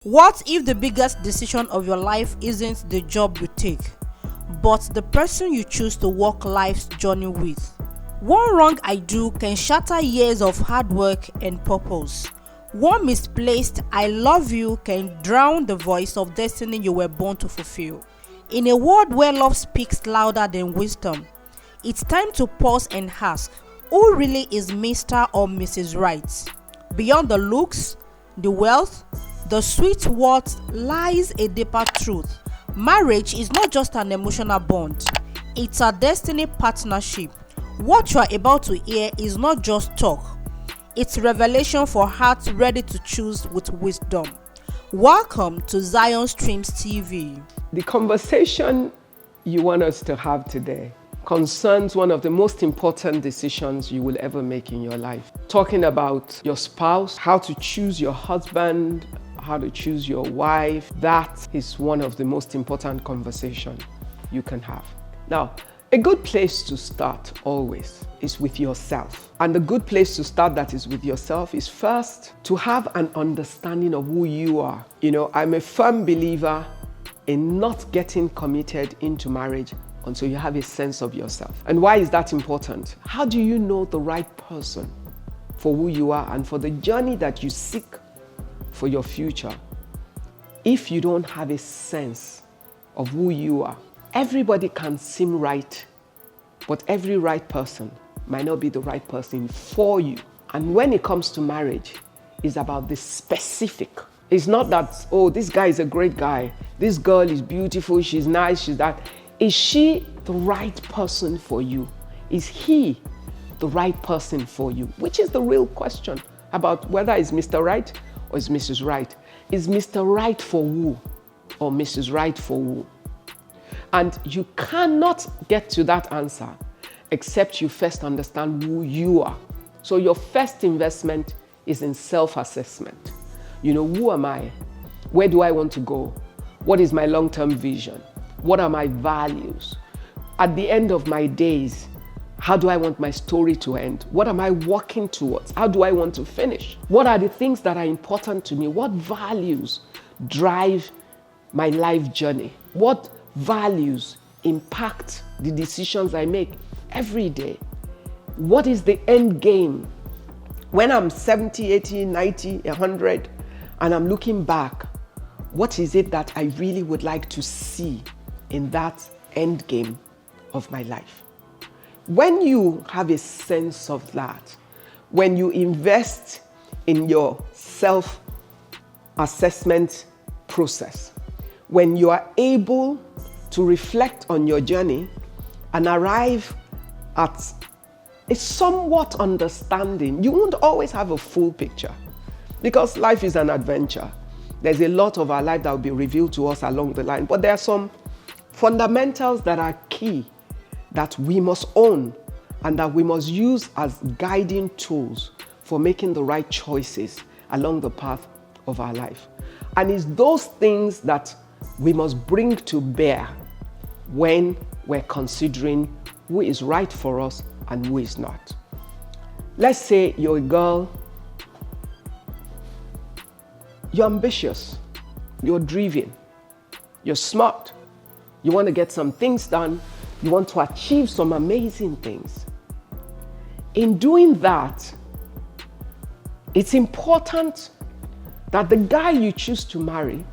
What if the biggest decision of your life isn't the job you take, but the person you choose to walk life's journey with? One wrong I do can shatter years of hard work and purpose. One misplaced I love you can drown the voice of destiny you were born to fulfill. In a world where love speaks louder than wisdom, it's time to pause and ask, who really is Mr. or Mrs. Right? Beyond the looks, the wealth, the sweet words lies a deeper truth. Marriage is not just an emotional bond, it's a destiny partnership. What you are about to hear is not just talk, it's revelation for hearts ready to choose with wisdom. Welcome to Zion Streams TV. The conversation you want us to have today concerns one of the most important decisions you will ever make in your life. Talking about your spouse, how to choose your husband, how to choose your wife, that is one of the most important conversations you can have. Now, a good place to start always is with yourself. And the good place to start that is with yourself is first to have an understanding of who you are. I'm a firm believer in not getting committed into marriage until you have a sense of yourself. And why is that important? How do you know the right person for who you are and for the journey that you seek for your future if you don't have a sense of who you are? Everybody can seem right, but every right person might not be the right person for you. And when it comes to marriage, it's about the specific. It's not that, oh, this guy is a great guy, this girl is beautiful, she's nice, she's that. Is she the right person for you? Is he the right person for you? Which is the real question about whether it's Mr. Right or is Mrs. Right. Is Mr. Right for who or Mrs. Right for who? And you cannot get to that answer except you first understand who you are. So your first investment is in self-assessment. Who am I? Where do I want to go? What is my long-term vision? What are my values? At the end of my days, how do I want my story to end? What am I working towards? How do I want to finish? What are the things that are important to me? What values drive my life journey? What values impact the decisions I make every day? What is the end game? When I'm 70, 80, 90, 100, and I'm looking back, what is it that I really would like to see in that end game of my life? When you have a sense of that, when you invest in your self-assessment process, when you are able to reflect on your journey and arrive at a somewhat understanding, you won't always have a full picture because life is an adventure. There's a lot of our life that will be revealed to us along the line, but there are some fundamentals that are key that we must own and that we must use as guiding tools for making the right choices along the path of our life. And it's those things that we must bring to bear when we're considering who is right for us and who is not. Let's say you're a girl, you're ambitious, you're driven, you're smart, you want to get some things done, you want to achieve some amazing things. In doing that, it's important that the guy you choose to marry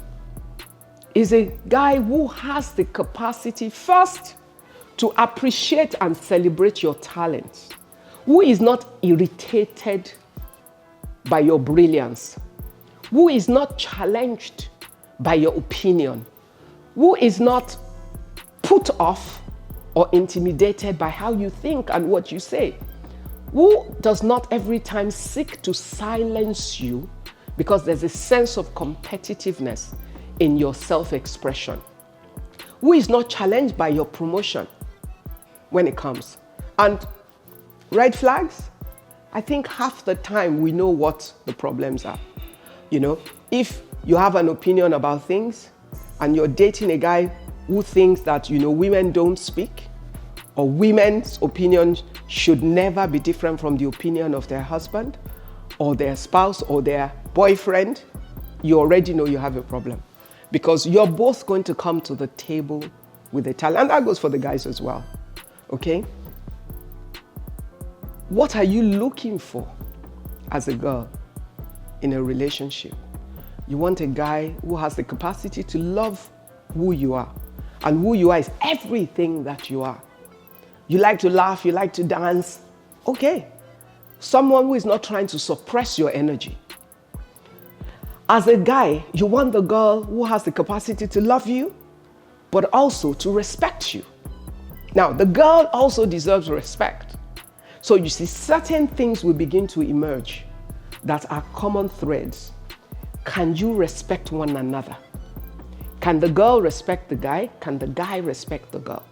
is a guy who has the capacity first to appreciate and celebrate your talents, who is not irritated by your brilliance, who is not challenged by your opinion, who is not put off or intimidated by how you think and what you say, who does not every time seek to silence you because there's a sense of competitiveness in your self-expression, who is not challenged by your promotion when it comes. And red flags, I think half the time we know what the problems are. If you have an opinion about things and you're dating a guy who thinks that, women don't speak, or women's opinions should never be different from the opinion of their husband or their spouse or their boyfriend, you already know you have a problem, because you're both going to come to the table with a talent. And that goes for the guys as well. Okay? What are you looking for as a girl in a relationship? You want a guy who has the capacity to love who you are. And who you are is everything that you are. You like to laugh, you like to dance. Okay. Someone who is not trying to suppress your energy. As a guy, you want the girl who has the capacity to love you, but also to respect you. Now, the girl also deserves respect. So you see, certain things will begin to emerge that are common threads. Can you respect one another? Can the girl respect the guy? Can the guy respect the girl?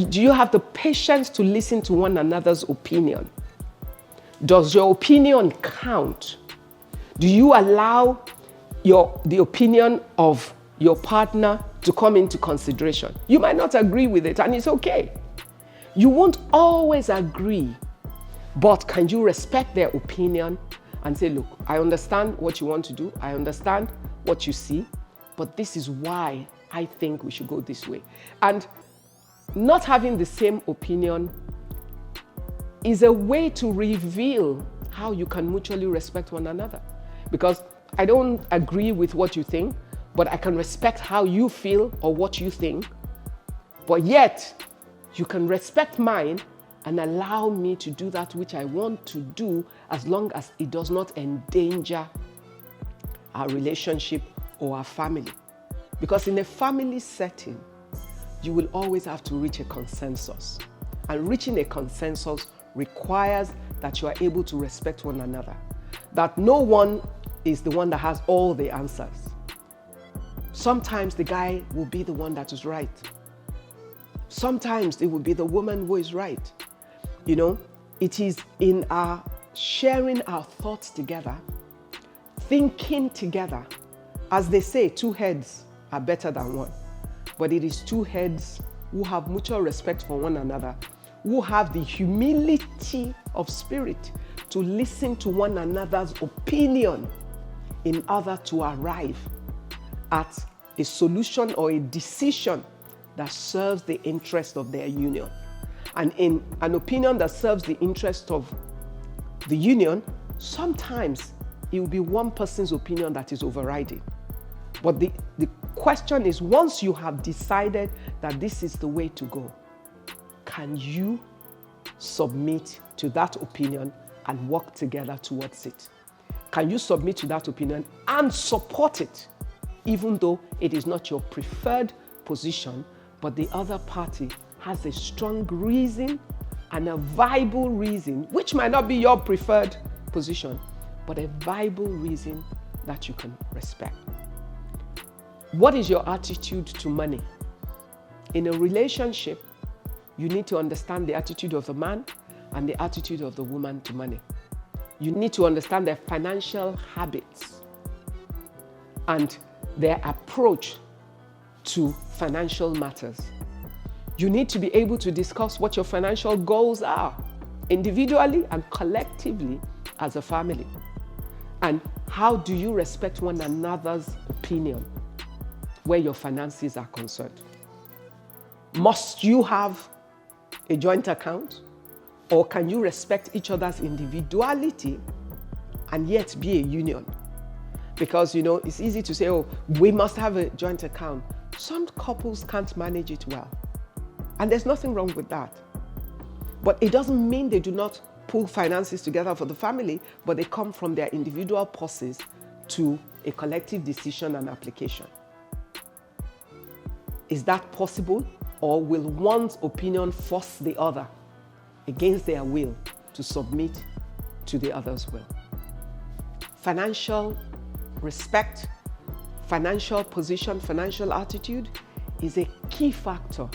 Do you have the patience to listen to one another's opinion? Does your opinion count? Do you allow the opinion of your partner to come into consideration? You might not agree with it, and it's okay. You won't always agree, but can you respect their opinion and say, look, I understand what you want to do. I understand what you see, but this is why I think we should go this way. And not having the same opinion is a way to reveal how you can mutually respect one another. Because I don't agree with what you think, but I can respect how you feel or what you think. But yet, you can respect mine and allow me to do that which I want to do, as long as it does not endanger our relationship or our family. Because in a family setting, you will always have to reach a consensus. And reaching a consensus requires that you are able to respect one another. That no one is the one that has all the answers. Sometimes the guy will be the one that is right. Sometimes it will be the woman who is right. You know, it is in our sharing our thoughts together, thinking together. As they say, two heads are better than one. But it is two heads who have mutual respect for one another, who have the humility of spirit to listen to one another's opinion in order to arrive at a solution or a decision that serves the interest of their union. And in an opinion that serves the interest of the union, sometimes it will be one person's opinion that is overriding. But the question is, once you have decided that this is the way to go, can you submit to that opinion and work together towards it? Can you submit to that opinion and support it, even though it is not your preferred position, but the other party has a strong reason and a viable reason, which might not be your preferred position, but a viable reason that you can respect? What is your attitude to money? In a relationship, you need to understand the attitude of the man and the attitude of the woman to money. You need to understand their financial habits and their approach to financial matters. You need to be able to discuss what your financial goals are, individually and collectively as a family. And how do you respect one another's opinion where your finances are concerned? Must you have a joint account? Or can you respect each other's individuality and yet be a union? Because, you know, it's easy to say, oh, we must have a joint account. Some couples can't manage it well. And there's nothing wrong with that. But it doesn't mean they do not pull finances together for the family, but they come from their individual purses to a collective decision and application. Is that possible? Or will one's opinion force the other against their will to submit to the other's will? Financial respect, financial position, financial attitude is a key factor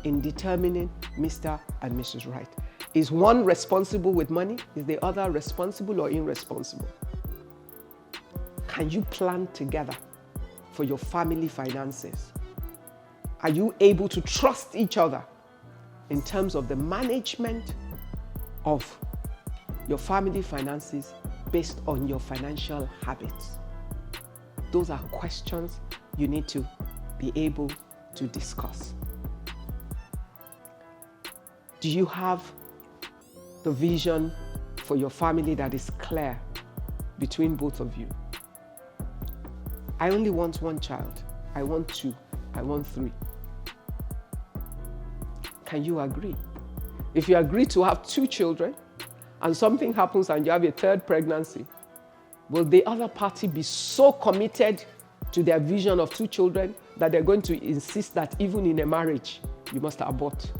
in determining Mr. and Mrs. Right. Is one responsible with money? Is the other responsible or irresponsible? Can you plan together for your family finances? Are you able to trust each other in terms of the management of your family finances based on your financial habits? Those are questions you need to be able to discuss. Do you have the vision for your family that is clear between both of you? I only want one child. I want two. I want three. Can you agree? If you agree to have two children and something happens and you have a third pregnancy, will the other party be so committed to their vision of two children that they're going to insist that even in a marriage, you must abort?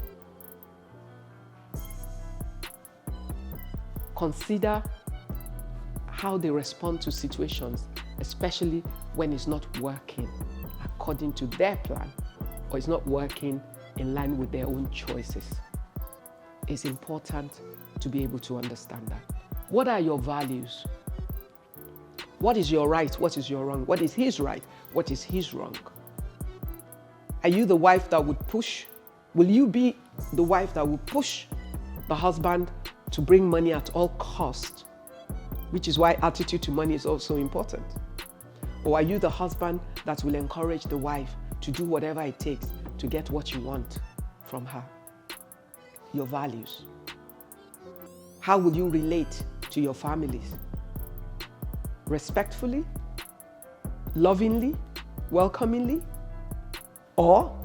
Consider how they respond to situations, especially when it's not working according to their plan or it's not working in line with their own choices. It's important to be able to understand that. What are your values? What is your right? What is your wrong? What is his right? What is his wrong? Are you the wife that would push? Will you be the wife that will push the husband to bring money at all costs? Which is why attitude to money is also important. Or are you the husband that will encourage the wife to do whatever it takes to get what you want from her? Your values. How will you relate to your families? Respectfully, lovingly, welcomingly? Or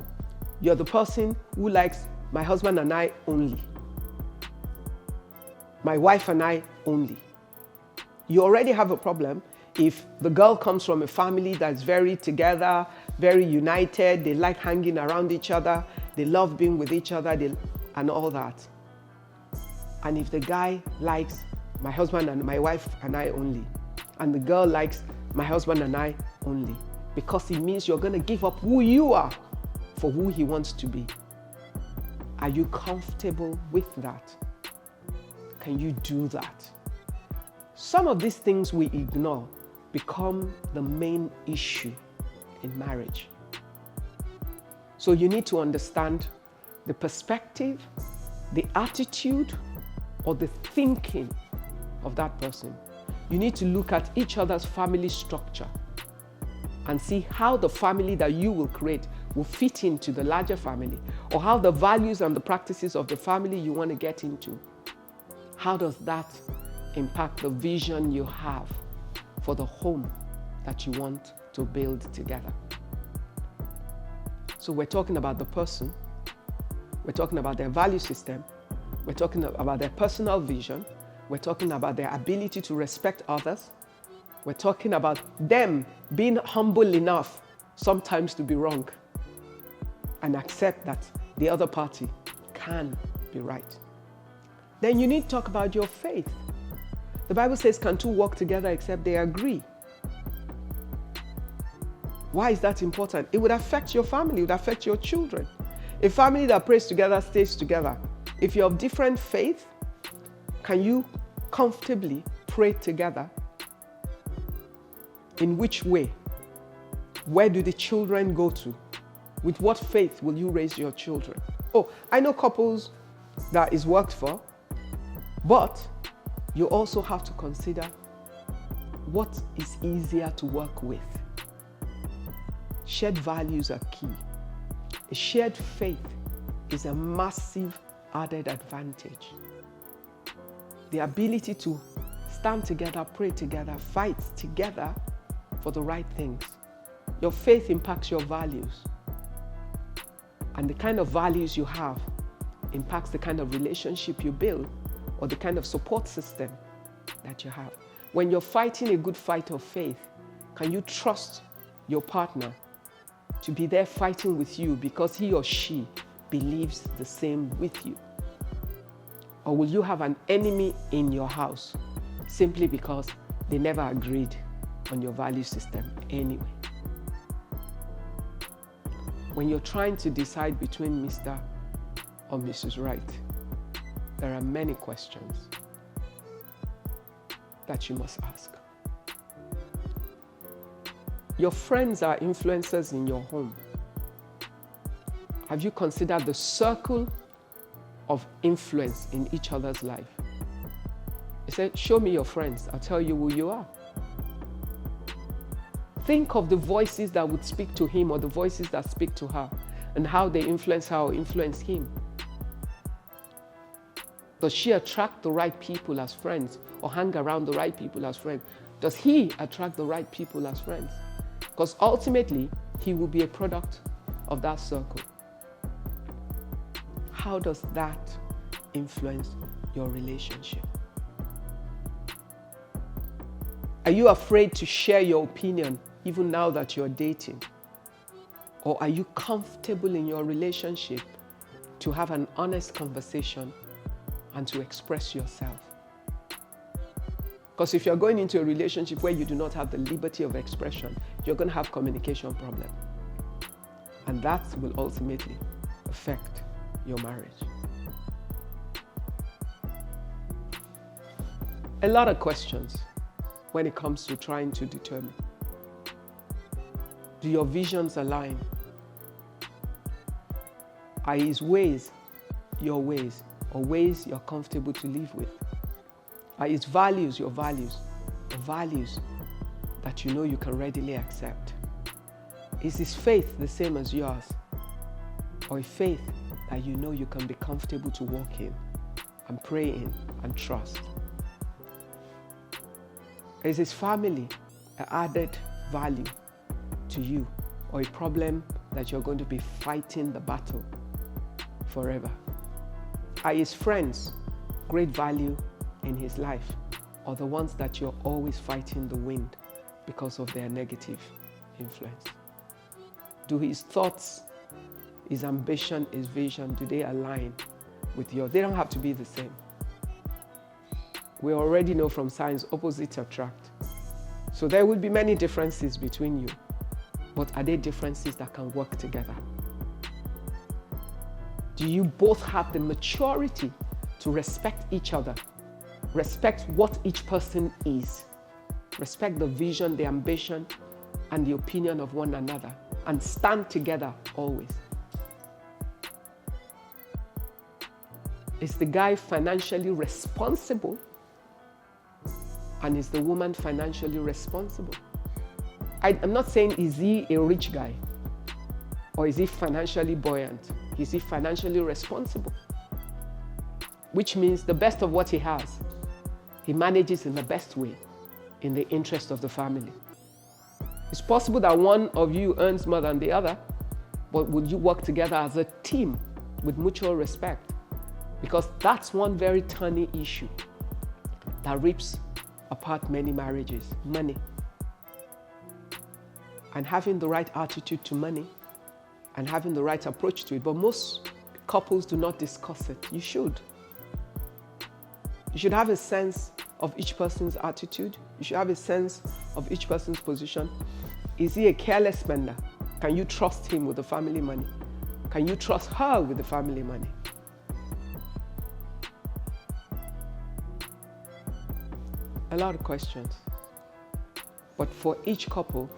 you're the person who likes my husband and I only, my wife and I only? You already have a problem if the girl comes from a family that's very together, very united, they like hanging around each other, they love being with each other, and all that. And if the guy likes my husband and my wife and I only, and the girl likes my husband and I only, because it means you're going to give up who you are for who he wants to be. Are you comfortable with that? Can you do that? Some of these things we ignore become the main issue in marriage. So you need to understand the perspective, the attitude, or the thinking of that person. You need to look at each other's family structure and see how the family that you will create will fit into the larger family, or how the values and the practices of the family you want to get into, how does that impact the vision you have for the home that you want to build together. So we're talking about the person, we're talking about their value system, we're talking about their personal vision, we're talking about their ability to respect others, we're talking about them being humble enough sometimes to be wrong and accept that the other party can be right. Then you need to talk about your faith. The Bible says, can two walk together except they agree? Why is that important? It would affect your family, it would affect your children. A family that prays together stays together. If you're of different faith, can you comfortably pray together? In which way? Where do the children go to? With what faith will you raise your children? Oh, I know couples that is worked for, but you also have to consider what is easier to work with. Shared values are key. A shared faith is a massive added advantage. The ability to stand together, pray together, fight together for the right things. Your faith impacts your values. And the kind of values you have impacts the kind of relationship you build or the kind of support system that you have. When you're fighting a good fight of faith, can you trust your partner to be there fighting with you because he or she believes the same with you? Or will you have an enemy in your house simply because they never agreed on your value system anyway? When you're trying to decide between Mr. or Mrs. Right, there are many questions that you must ask. Your friends are influencers in your home. Have you considered the circle of influence in each other's life? He said, show me your friends, I'll tell you who you are. Think of the voices that would speak to him or the voices that speak to her and how they influence her or influence him. Does she attract the right people as friends or hang around the right people as friends? Does he attract the right people as friends? Because ultimately, he will be a product of that circle. How does that influence your relationship? Are you afraid to share your opinion even now that you're dating? Or are you comfortable in your relationship to have an honest conversation and to express yourself? Because if you're going into a relationship where you do not have the liberty of expression, you're going to have communication problems. And that will ultimately affect your marriage. A lot of questions when it comes to trying to determine. Do your visions align? Are his ways your ways, or ways you're comfortable to live with? Are his values your values, or values that you know you can readily accept? Is his faith the same as yours, or a faith that you know you can be comfortable to walk in and pray in and trust? Is his family an added value to you, or a problem that you're going to be fighting the battle forever? Are his friends great value in his life, or the ones that you're always fighting the wind because of their negative influence? Do his thoughts, his ambition, his vision, do they align with yours? They don't have to be the same. We already know from science, opposites attract. So there will be many differences between you, but are they differences that can work together? Do you both have the maturity to respect each other, respect what each person is, respect the vision, the ambition, and the opinion of one another, and stand together always? Is the guy financially responsible? And is the woman financially responsible? I'm not saying, is he a rich guy? Or is he financially buoyant? Is he financially responsible? Which means the best of what he has, he manages in the best way, in the interest of the family. It's possible that one of you earns more than the other, but would you work together as a team with mutual respect? Because that's one very thorny issue that rips apart many marriages: money. And having the right attitude to money and having the right approach to it. But most couples do not discuss it. You should. You should have a sense of each person's attitude. You should have a sense of each person's position. Is he a careless spender? Can you trust him with the family money? Can you trust her with the family money? A lot of questions. But for each couple,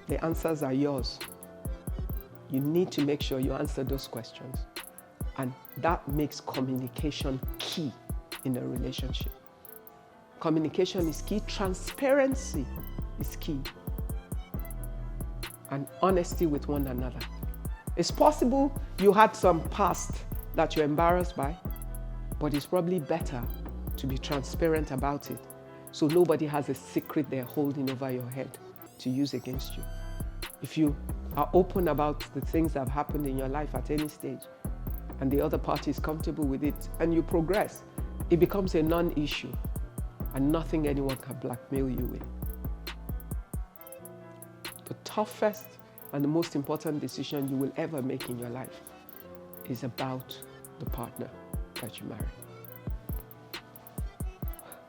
the answers are yours. You need to make sure you answer those questions. And that makes communication key in a relationship. Communication is key. Transparency is key. And honesty with one another. It's possible you had some past that you're embarrassed by, but it's probably better to be transparent about it, so nobody has a secret they're holding over your head to use against you. If you are open about the things that have happened in your life at any stage, and the other party is comfortable with it, and you progress, it becomes a non-issue, and nothing anyone can blackmail you with. The toughest and the most important decision you will ever make in your life is about the partner that you marry.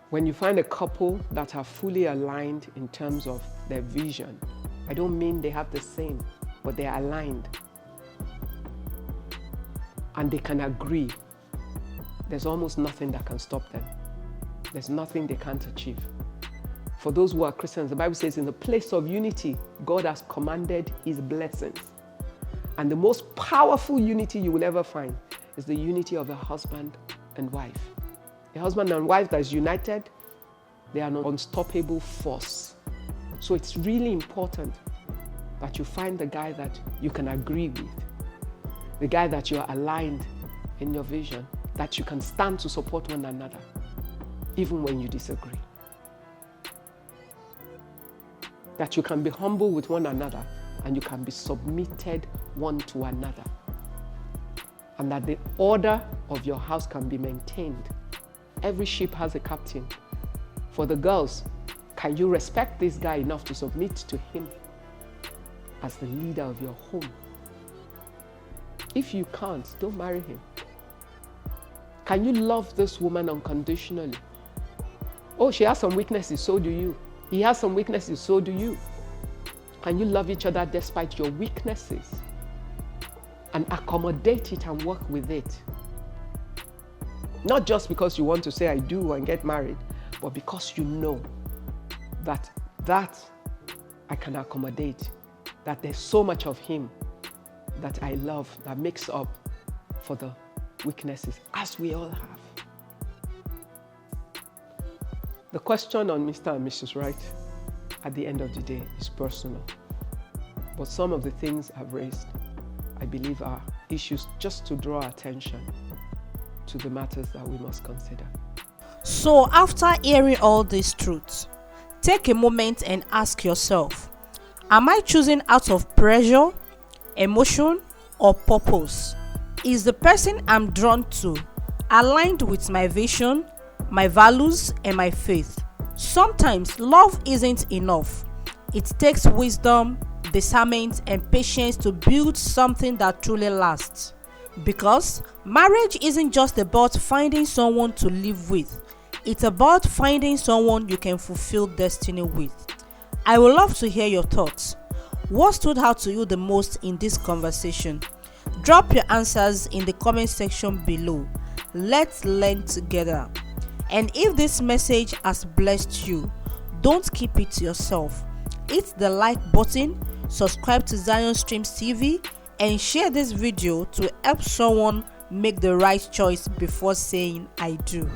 When you find a couple that are fully aligned in terms of their vision, I don't mean they have the same, but they're aligned. And they can agree. There's almost nothing that can stop them. There's nothing they can't achieve. For those who are Christians, the Bible says in the place of unity, God has commanded his blessings. And the most powerful unity you will ever find is the unity of a husband and wife. A husband and wife that is united, they are an unstoppable force So it's really important that you find the guy that you can agree with, the guy that you are aligned in your vision, that you can stand to support one another, even when you disagree. That you can be humble with one another and you can be submitted one to another. And that the order of your house can be maintained. Every ship has a captain. For the girls, can you respect this guy enough to submit to him as the leader of your home? If you can't, don't marry him. Can you love this woman unconditionally? Oh, she has some weaknesses, so do you. He has some weaknesses, so do you. Can you love each other despite your weaknesses and accommodate it and work with it? Not just because you want to say I do and get married, but because you know that I can accommodate, that there's so much of him that I love that makes up for the weaknesses, as we all have. The question on Mr. and Mrs. Right at the end of the day is personal. But some of the things I've raised, I believe, are issues just to draw attention to the matters that we must consider. So after hearing all these truths, take a moment and ask yourself, am I choosing out of pressure, emotion, or purpose? Is the person I'm drawn to aligned with my vision, my values, and my faith? Sometimes love isn't enough. It takes wisdom, discernment, and patience to build something that truly lasts. Because marriage isn't just about finding someone to live with. It's about finding someone you can fulfill destiny with. I would love to hear your thoughts. What stood out to you the most in this conversation? Drop your answers in the comment section below. Let's learn together. And if this message has blessed you, don't keep it to yourself. Hit the like button, subscribe to Zion Streams TV, and share this video to help someone make the right choice before saying I do.